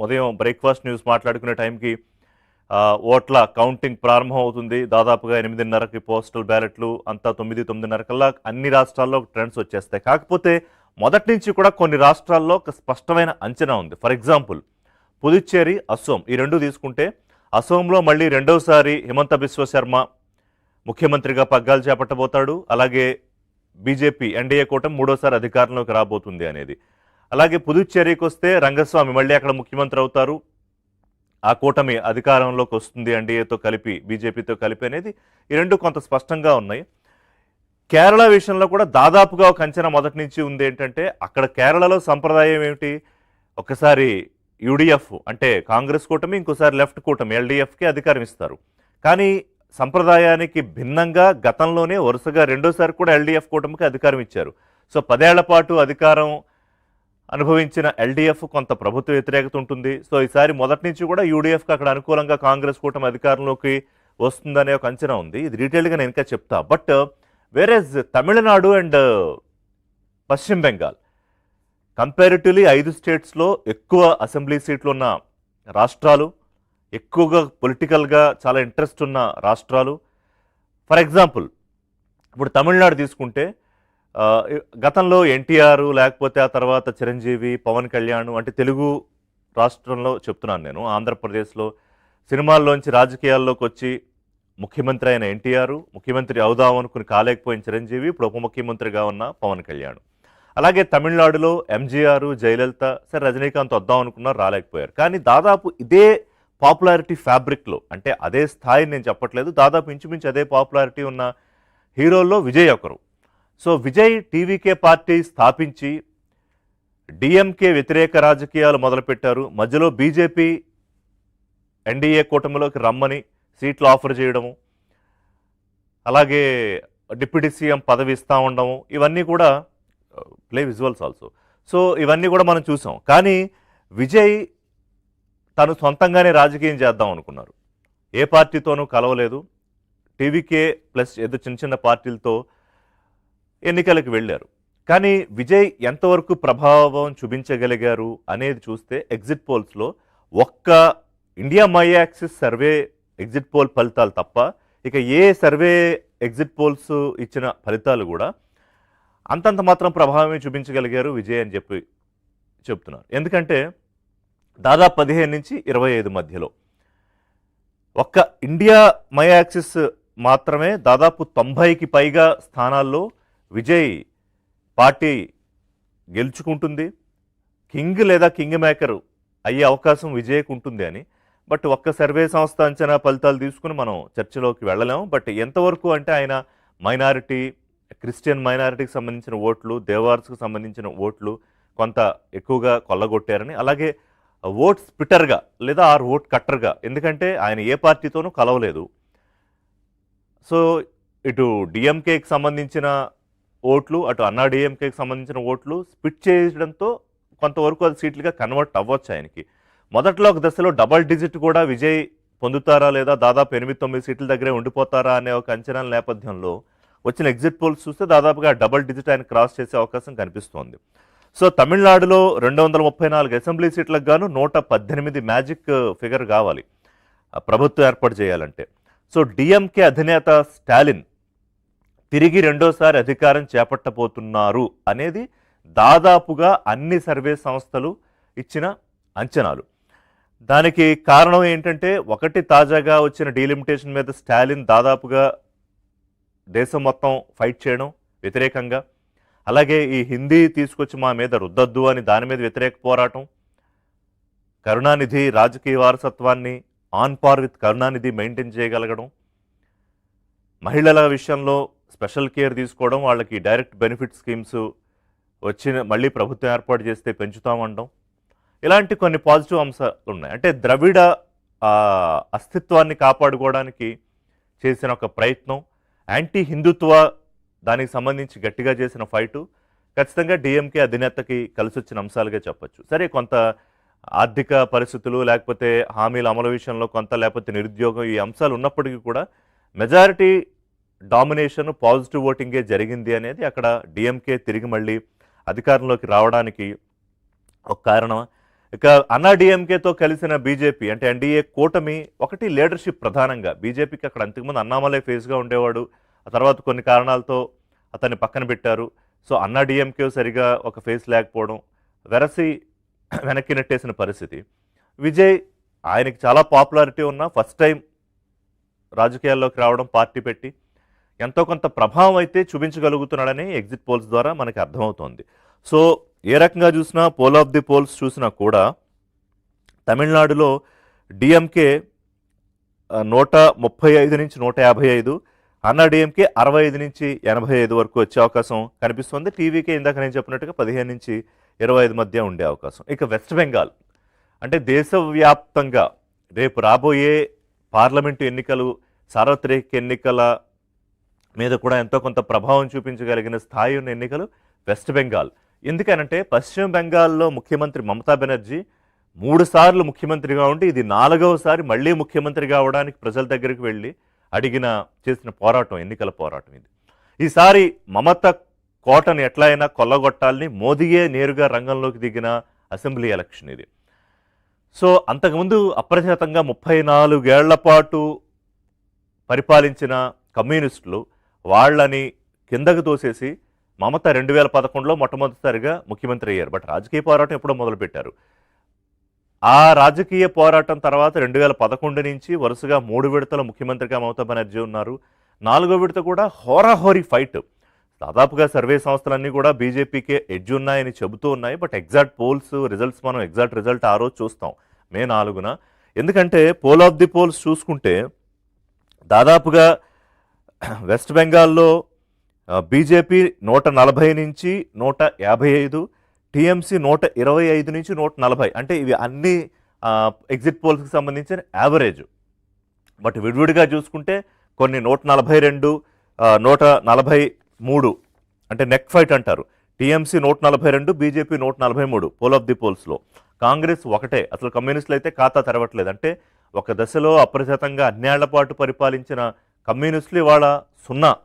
ఉదయం breakfast news మాట్లాడుకునే టైంకి ఓట్ల కౌంటింగ్ ప్రారంభం అవుతుంది. దాదాపుగా 8:30కి పోస్టల్ బ్యాలెట్లు, అంతా 9 కల్లా అన్ని రాష్ట్రాల్లో ట్రెండ్స్ వచ్చేస్తాయి. కాకపోతే మొదటి నుంచి కూడా కొన్ని రాష్ట్రాల్లో ఒక స్పష్టమైన అంచనా ఉంది. ఫర్ ఎగ్జాంపుల్ పుదుచ్చేరి, అస్సోం ఈ రెండు తీసుకుంటే అస్సోంలో మళ్ళీ రెండోసారి హిమంత బిశ్వ శర్మ ముఖ్యమంత్రిగా పగ్గాలు చేపట్టబోతాడు. అలాగే బీజేపీ ఎన్డీఏ కూటమి మూడోసారి అధికారంలోకి రాబోతుంది అనేది. అలాగే పుదుచ్చేరికి వస్తే రంగస్వామి మళ్ళీ అక్కడ ముఖ్యమంత్రి అవుతారు. ఆ కూటమి అధికారంలోకి వస్తుంది ఎన్డీఏతో కలిపి, బీజేపీతో కలిపి అనేది ఈ రెండు కొంత స్పష్టంగా ఉన్నాయి. కేరళ విషయంలో కూడా దాదాపుగా ఒక అంచనా మొదటి నుంచి ఉంది. ఏంటంటే అక్కడ కేరళలో సంప్రదాయం ఏమిటి, ఒకసారి యూడీఎఫ్ అంటే కాంగ్రెస్ కూటమి, ఇంకోసారి లెఫ్ట్ కూటమి ఎల్డీఎఫ్కి అధికారం ఇస్తారు. కానీ సంప్రదాయానికి భిన్నంగా గతంలోనే వరుసగా రెండోసారి కూడా ఎల్డీఎఫ్ కూటమికి అధికారం ఇచ్చారు. సో 10 ఏళ్ల పాటు అధికారం అనుభవించిన ఎల్డీఎఫ్ కొంత ప్రభుత్వ వ్యతిరేకత ఉంటుంది. సో ఈసారి మొదటి నుంచి కూడా యూడీఎఫ్కి అక్కడ అనుకూలంగా కాంగ్రెస్ కూటమి అధికారంలోకి వస్తుందనే ఒక అంచనా ఉంది. ఇది డీటెయిల్గా నేను ఇంకా చెప్తా. బట్ వేరేజ్ తమిళనాడు అండ్ పశ్చిమ బెంగాల్ కంపారిటివ్లీ 5 స్టేట్స్లో ఎక్కువ అసెంబ్లీ సీట్లు ఉన్న రాష్ట్రాలు, ఎక్కువగా పొలిటికల్గా చాలా ఇంట్రెస్ట్ ఉన్న రాష్ట్రాలు. ఫర్ ఎగ్జాంపుల్ ఇప్పుడు తమిళనాడు తీసుకుంటే గతంలో ఎన్టీఆర్, లేకపోతే ఆ తర్వాత చిరంజీవి, పవన్ కళ్యాణ్ అంటే తెలుగు రాష్ట్రంలో చెప్తున్నాను నేను, ఆంధ్రప్రదేశ్లో సినిమాల్లోంచి రాజకీయాల్లోకి వచ్చి ముఖ్యమంత్రి అయిన ఎన్టీఆర్, ముఖ్యమంత్రి అవుదాం అనుకుని కాలేకపోయిన చిరంజీవి, ఇప్పుడు ఉప ముఖ్యమంత్రిగా ఉన్న పవన్ కళ్యాణ్. అలాగే తమిళనాడులో ఎంజీఆర్, జయలలిత, సరే రజనీకాంత్ వద్దాం అనుకున్నారు, రాలేకపోయారు. కానీ దాదాపు ఇదే పాపులారిటీ ఫ్యాబ్రిక్లో, అంటే అదే స్థాయిని నేను చెప్పట్లేదు, దాదాపు ఇంచుమించు అదే పాపులారిటీ ఉన్న హీరోల్లో విజయ్ ఒకరు. సో విజయ్ టీవీకే పార్టీ స్థాపించి డిఎంకే వ్యతిరేక రాజకీయాలు మొదలుపెట్టారు. మధ్యలో బీజేపీ ఎన్డీఏ కూటమిలోకి రమ్మని సీట్లు ఆఫర్ చేయడము, అలాగే డిప్యూటీ సీఎం పదవి ఇస్తూ ఉండము, ఇవన్నీ కూడా ప్లే విజువల్స్ ఆల్సో. సో ఇవన్నీ కూడా మనం చూసాం. కానీ విజయ్ తను సొంతంగానే రాజకీయం చేద్దాం అనుకున్నారు. ఏ పార్టీతోనూ కలవలేదు. టీవీకే ప్లస్ ఏదో చిన్న చిన్న పార్టీలతో ఎన్నికలకు వెళ్ళారు. కానీ విజయ్ ఎంతవరకు ప్రభావం చూపించగలిగారు అనేది చూస్తే ఎగ్జిట్ పోల్స్లో ఒక్క India my axis survey exit poll ఫలితాలు తప్ప ఇక ఏ సర్వే ఎగ్జిట్ పోల్స్ ఇచ్చిన ఫలితాలు కూడా అంతంత మాత్రం ప్రభావమే చూపించగలిగారు విజయ్ అని చెప్తున్నారు. ఎందుకంటే దాదాపు 15 నుంచి 25 మధ్యలో ఒక్క ఇండియా మై యాక్సిస్ మాత్రమే దాదాపు 90కి పైగా స్థానాల్లో విజయ్ పార్టీ గెలుచుకుంటుంది, కింగ్ లేదా కింగ్ మేకర్ అయ్యే అవకాశం విజయ్కి ఉంటుంది అని. బట్ ఒక్క సర్వే సంస్థ అంచనా ఫలితాలు తీసుకుని మనం చర్చలోకి వెళ్ళలేము. బట్ ఎంతవరకు అంటే ఆయన మైనారిటీ, క్రిస్టియన్ మైనారిటీకి సంబంధించిన ఓట్లు, దేవార్స్కి సంబంధించిన ఓట్లు కొంత ఎక్కువగా కొల్లగొట్టారని, అలాగే ఓట్ స్పిటర్గా లేదా ఓట్ కట్టర్గా, ఎందుకంటే ఆయన ఏ పార్టీతోనూ కలవలేదు. సో ఇటు డిఎంకేకి సంబంధించిన ఓట్లు, అటు అన్నా డిఎంకేకి సంబంధించిన ఓట్లు స్పిట్ చేయడంతో కొంతవరకు అది సీట్లుగా కన్వర్ట్ అవ్వచ్చు ఆయనకి. మొదట్లో ఒక దశలో డబల్ డిజిట్ కూడా విజయ్ పొందుతారా లేదా దాదాపు 8-9 సీట్ల దగ్గరే ఉండిపోతారా అనే ఒక అంచనాల నేపథ్యంలో వచ్చిన ఎగ్జిట్ పోల్స్ చూస్తే దాదాపుగా డబల్ డిజిట్ ఆయన క్రాస్ చేసే అవకాశం కనిపిస్తోంది. సో తమిళనాడులో 234 అసెంబ్లీ సీట్లకు గాను 118 మ్యాజిక్ ఫిగర్ కావాలి ప్రభుత్వం ఏర్పాటు చేయాలంటే. సో డిఎంకే అధినేత స్టాలిన్ తిరిగి రెండోసారి అధికారం చేపట్టబోతున్నారు అనేది దాదాపుగా అన్ని సర్వే సంస్థలు ఇచ్చిన అంచనాలు. దానికి కారణం ఏంటంటే, ఒకటి తాజాగా వచ్చిన డీలిమిటేషన్ మీద స్టాలిన్ దాదాపుగా దేశం మొత్తం ఫైట్ చేయడం వ్యతిరేకంగా, అలాగే ఈ హిందీ తీసుకొచ్చి మా మీద రుద్దద్దు అని దాని మీద వ్యతిరేక పోరాటం, కరుణానిధి రాజకీయ వారసత్వాన్ని on par with Karunanidhi maintain చేయగలగడం, మహిళల విషయంలో స్పెషల్ కేర్ తీసుకోవడం, వాళ్ళకి డైరెక్ట్ బెనిఫిట్ స్కీమ్స్ మళ్ళీ ప్రభుత్వం ఏర్పాటు చేస్తే పెంచుతామనడం, ఇలాంటి కొన్ని పాజిటివ్ అంశాలు ఉన్నాయి. అంటే ద్రవిడ అస్తిత్వాన్ని కాపాడుకోవడానికి చేసిన ఒక ప్రయత్నం, యాంటీ హిందుత్వ దానికి సంబంధించి గట్టిగా చేసిన ఫైటు ఖచ్చితంగా డిఎంకే అధినేతకి కలిసి వచ్చిన అంశాలుగా చెప్పచ్చు. సరే, కొంత ఆర్థిక పరిస్థితులు, లేకపోతే హామీల అమలు విషయంలో కొంత, లేకపోతే నిరుద్యోగం, ఈ అంశాలు ఉన్నప్పటికీ కూడా మెజారిటీ డామినేషన్ పాజిటివ్ ఓటింగే జరిగింది అనేది అక్కడ డిఎంకే తిరిగి మళ్ళీ అధికారంలోకి రావడానికి ఒక కారణం. ఇక అన్నా డిఎంకేతో కలిసిన బీజేపీ అంటే ఎన్డీఏ కూటమి ఒకటి లీడర్షిప్ ప్రధానంగా బీజేపీకి అక్కడ అంతకుముందు అన్నామలై ఫేస్గా ఉండేవాడు. ఆ తర్వాత కొన్ని కారణాలతో అతన్ని పక్కన పెట్టారు. సో అన్నా డిఎంకే సరిగా ఒక ఫేస్ లేకపోవడం, వెరసి వెనక్కి నెట్టేసిన పరిస్థితి. విజయ్ ఆయనకి చాలా పాపులారిటీ ఉన్న ఫస్ట్ టైం రాజకీయాల్లోకి రావడం, పార్టీ పెట్టి ఎంతో కొంత ప్రభావం అయితే చూపించగలుగుతున్నాడని ఎగ్జిట్ పోల్స్ ద్వారా మనకి అర్థమవుతోంది. సో ఏ రకంగా చూసినా పోల్ ఆఫ్ ది పోల్స్ చూసినా కూడా తమిళనాడులో డిఎంకే 135 నుంచి 155, అన్నా డిఎంకే 65 నుంచి 85 వరకు వచ్చే అవకాశం కనిపిస్తుంది. టీవీకే ఇందాక నేను చెప్పినట్టుగా 15 నుంచి 25 మధ్య ఉండే అవకాశం. ఇక వెస్ట్ బెంగాల్ అంటే దేశవ్యాప్తంగా రేపు రాబోయే పార్లమెంటు ఎన్నికలు, సార్వత్రిక ఎన్నికల మీద కూడా ఎంతో కొంత ప్రభావం చూపించగలిగిన స్థాయి ఉన్న ఎన్నికలు వెస్ట్ బెంగాల్. ఎందుకనంటే పశ్చిమ బెంగాల్లో ముఖ్యమంత్రి మమతా బెనర్జీ 3 సార్లు ముఖ్యమంత్రిగా ఉండి ఇది 4వసారి మళ్ళీ ముఖ్యమంత్రి కావడానికి ప్రజల దగ్గరికి వెళ్ళి చేసిన పోరాటం, ఎన్నికల పోరాటం ఇది. ఈసారి మమత కోటను ఎట్లా అయినా కొల్లగొట్టాలని మోదీయే నేరుగా రంగంలోకి దిగిన అసెంబ్లీ ఎలక్షన్ ఇది. సో అంతకుముందు అప్రతిహతంగా 34 ఏళ్ల పాటు పరిపాలించిన కమ్యూనిస్టులు వాళ్ళని కిందకు తోసేసి మమత 2011లో మొట్టమొదటిసారిగా ముఖ్యమంత్రి అయ్యారు. బట్ రాజకీయ పోరాటం ఎప్పుడో మొదలుపెట్టారు. ఆ రాజకీయ పోరాటం తర్వాత 2011 నుంచి వరుసగా 3 విడతల ముఖ్యమంత్రిగా మమతా బెనర్జీ ఉన్నారు. 4వ విడత కూడా హోరాహోరీ ఫైట్. దాదాపుగా సర్వే సంస్థలన్నీ కూడా బీజేపీకే ఎడ్జ్ ఉన్నాయని చెబుతూ ఉన్నాయి. బట్ ఎగ్జాక్ట్ పోల్స్ రిజల్ట్స్ మనం ఎగ్జాక్ట్ రిజల్ట్ ఆ రోజు చూస్తాం మే 4న. ఎందుకంటే పోల్ ఆఫ్ ది పోల్స్ చూసుకుంటే దాదాపుగా వెస్ట్ బెంగాల్లో బీజేపీ 140 నుంచి 155, టీఎంసీ 125 నుంచి 140. అంటే ఇవి అన్ని ఎగ్జిట్ పోల్స్కి సంబంధించిన యావరేజ్. బట్ విడివిడిగా చూసుకుంటే కొన్ని 142, 143 అంటే నెక్ ఫైట్ అంటారు. TMC 142, BJP 143 poll of the పోల్స్లో. కాంగ్రెస్ ఒకటే, అసలు కమ్యూనిస్టులు అయితే ఖాతా తెరవట్లేదు. అంటే ఒక దశలో అప్రతిహతంగా అన్నేళ్ల పాటు పరిపాలించిన కమ్యూనిస్టులు ఇవాళ 0.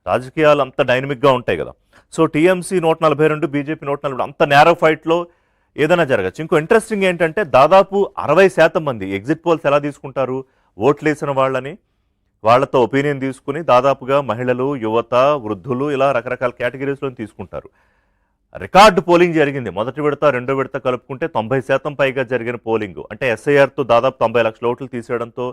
రాజకీయాలు అంత డైనమిక్గా ఉంటాయి కదా. సో టీఎంసీ 142, బీజేపీ 140, అంత నేరో ఫైట్లో ఏదైనా జరగచ్చు. ఇంకో ఇంట్రెస్టింగ్ ఏంటంటే దాదాపు 60% మంది ఎగ్జిట్ పోల్స్ ఎలా తీసుకుంటారు, ఓట్లు వేసిన వాళ్ళని వాళ్ళతో ఒపీనియన్ తీసుకుని దాదాపుగా మహిళలు, యువత, వృద్ధులు ఇలా రకరకాల కేటగిరీస్లో తీసుకుంటారు. రికార్డు పోలింగ్ జరిగింది. మొదటి విడత, 2వ విడత కలుపుకుంటే 90% పైగా జరిగిన పోలింగ్. అంటే ఎస్ఐఆర్తో దాదాపు 90 లక్షల ఓట్లు తీసేయడంతో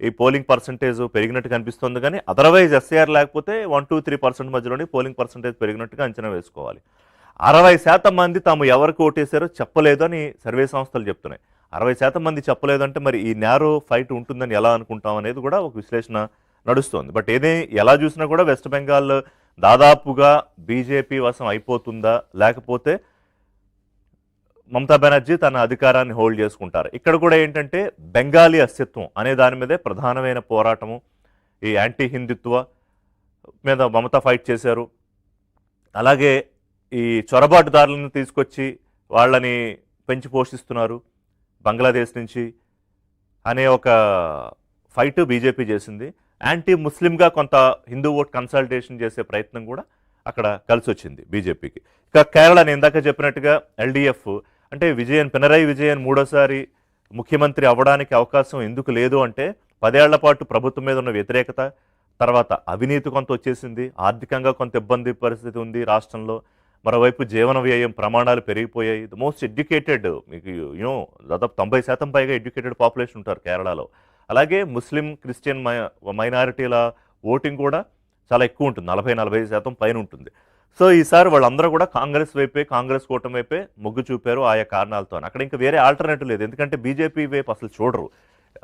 ఈ పోలింగ్ పర్సంటేజ్ పెరిగినట్టు కనిపిస్తుంది. కానీ అదర్వైజ్ ఎస్ఐఆర్ లేకపోతే 1-3% మధ్యలోనే పోలింగ్ పర్సంటేజ్ పెరిగినట్టుగా అంచనా వేసుకోవాలి. 60% మంది తాము ఎవరికి ఓటేశారో చెప్పలేదు అని సర్వే సంస్థలు చెప్తున్నాయి. 60% మంది చెప్పలేదంటే మరి ఈ నేరో ఫైట్ ఉంటుందని ఎలా అనుకుంటాం అనేది కూడా ఒక విశ్లేషణ నడుస్తోంది. బట్ ఎలా చూసినా కూడా వెస్ట్ బెంగాల్ దాదాపుగా బీజేపీ వశం అయిపోతుందా, లేకపోతే మమతా బెనర్జీ తన అధికారాన్ని హోల్డ్ చేసుకుంటారు. ఇక్కడ కూడా ఏంటంటే బెంగాలీ అస్తిత్వం అనే దాని మీదే ప్రధానమైన పోరాటము. ఈ యాంటీ హిందుత్వ మీద మమతా ఫైట్ చేశారు. అలాగే ఈ చొరబాటుదారులను తీసుకొచ్చి వాళ్ళని పెంచి పోషిస్తున్నారు బంగ్లాదేశ్ నుంచి అనే ఒక ఫైట్ బీజేపీ చేసింది. యాంటీ ముస్లింగా కొంత హిందూ ఓట్ కన్సల్టేషన్ చేసే ప్రయత్నం కూడా అక్కడ కలిసి వచ్చింది బీజేపీకి. ఇక కేరళ నేను ఇందాక చెప్పినట్టుగా ఎల్డీఎఫ్ అంటే పినరయి విజయన్ 3వసారి ముఖ్యమంత్రి అవ్వడానికి అవకాశం ఎందుకు లేదు అంటే 10 ఏళ్ల పాటు ప్రభుత్వం మీద ఉన్న వ్యతిరేకత, తర్వాత అవినీతి కొంత వచ్చేసింది, ఆర్థికంగా కొంత ఇబ్బంది పరిస్థితి ఉంది రాష్ట్రంలో. మరోవైపు జీవన వ్యయం ప్రమాణాలు పెరిగిపోయాయి. ద మోస్ట్ ఎడ్యుకేటెడ్, మీకు దాదాపు 90% పైగా ఎడ్యుకేటెడ్ పాపులేషన్ ఉంటారు కేరళలో. అలాగే ముస్లిం, క్రిస్టియన్ మైనారిటీల ఓటింగ్ కూడా చాలా ఎక్కువ ఉంటుంది, 40-45% పైన ఉంటుంది. సో ఈసారి వాళ్ళందరూ కూడా కాంగ్రెస్ వైపే, కాంగ్రెస్ కూటమి వైపే మొగ్గు చూపారు ఆయా కారణాలతో. అక్కడ ఇంకా వేరే ఆల్టర్నేటివ్ లేదు. ఎందుకంటే బీజేపీ వైపు అసలు చూడరు.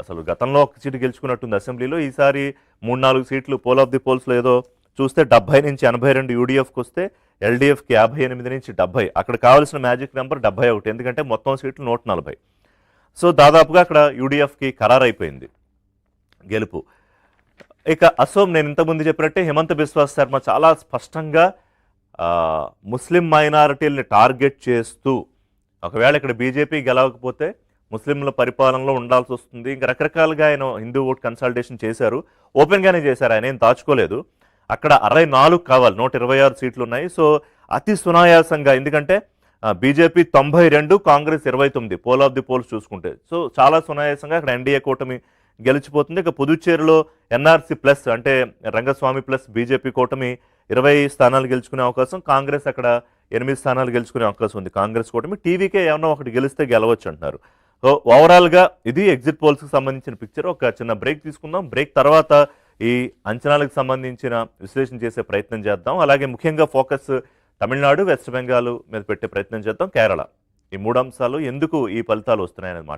అసలు గతంలో 1 సీటు గెలుచుకున్నట్టుంది అసెంబ్లీలో. ఈసారి 3-4 సీట్లు పోల్ ఆఫ్ ది పోల్స్లో ఏదో చూస్తే 70 నుంచి 82 యూడీఎఫ్కి వస్తే ఎల్డీఎఫ్కి 58 నుంచి 70. అక్కడ కావాల్సిన మ్యాజిక్ నెంబర్ 71, ఎందుకంటే మొత్తం సీట్లు 140. సో దాదాపుగా అక్కడ యూడీఎఫ్కి ఖరారైపోయింది గెలుపు. ఇక అసోం నేను ఇంతకుముందు చెప్పినట్టే హిమంత బిశ్వా శర్మ చాలా స్పష్టంగా ముస్లిం మైనారిటీల్ని టార్గెట్ చేస్తూ ఒకవేళ ఇక్కడ బీజేపీ గెలవకపోతే ముస్లింల పరిపాలనలో ఉండాల్సి వస్తుంది, ఇంకా రకరకాలుగా ఆయన హిందూ ఓట్ కన్సల్టేషన్ చేశారు. ఓపెన్గానే చేశారు, ఆయన ఏం దాచుకోలేదు. అక్కడ 64 కావాలి, 126 సీట్లు ఉన్నాయి. సో అతి సునాయాసంగా, ఎందుకంటే BJP 92, Congress 29 poll of the polls చూసుకుంటే. సో చాలా సునాయాసంగా అక్కడ ఎన్డీఏ కూటమి గెలిచిపోతుంది. ఇక పుదుచ్చేరిలో ఎన్ఆర్సీ ప్లస్ అంటే రంగస్వామి ప్లస్ బీజేపీ కూటమి 20 స్థానాలు గెలుచుకునే అవకాశం, కాంగ్రెస్ అక్కడ 8 స్థానాలు గెలుచుకునే అవకాశం ఉంది. కాంగ్రెస్ కూటమి టీవీకే ఏమన్నా ఒకటి గెలిస్తే గెలవచ్చు అంటున్నారు. సో ఓవరాల్గా ఇది ఎగ్జిట్ పోల్స్కి సంబంధించిన పిక్చర్. ఒక చిన్న బ్రేక్ తీసుకుందాం. బ్రేక్ తర్వాత ఈ అంచనాలకు సంబంధించిన విశ్లేషణ చేసే ప్రయత్నం చేద్దాం. అలాగే ముఖ్యంగా ఫోకస్ తమిళనాడు, వెస్ట్ బెంగాల్ మీద పెట్టే ప్రయత్నం చేద్దాం. కేరళ, ఈ 3 అంశాలు ఎందుకు ఈ ఫలితాలు వస్తున్నాయనేది మాట్లాడుకుందాం.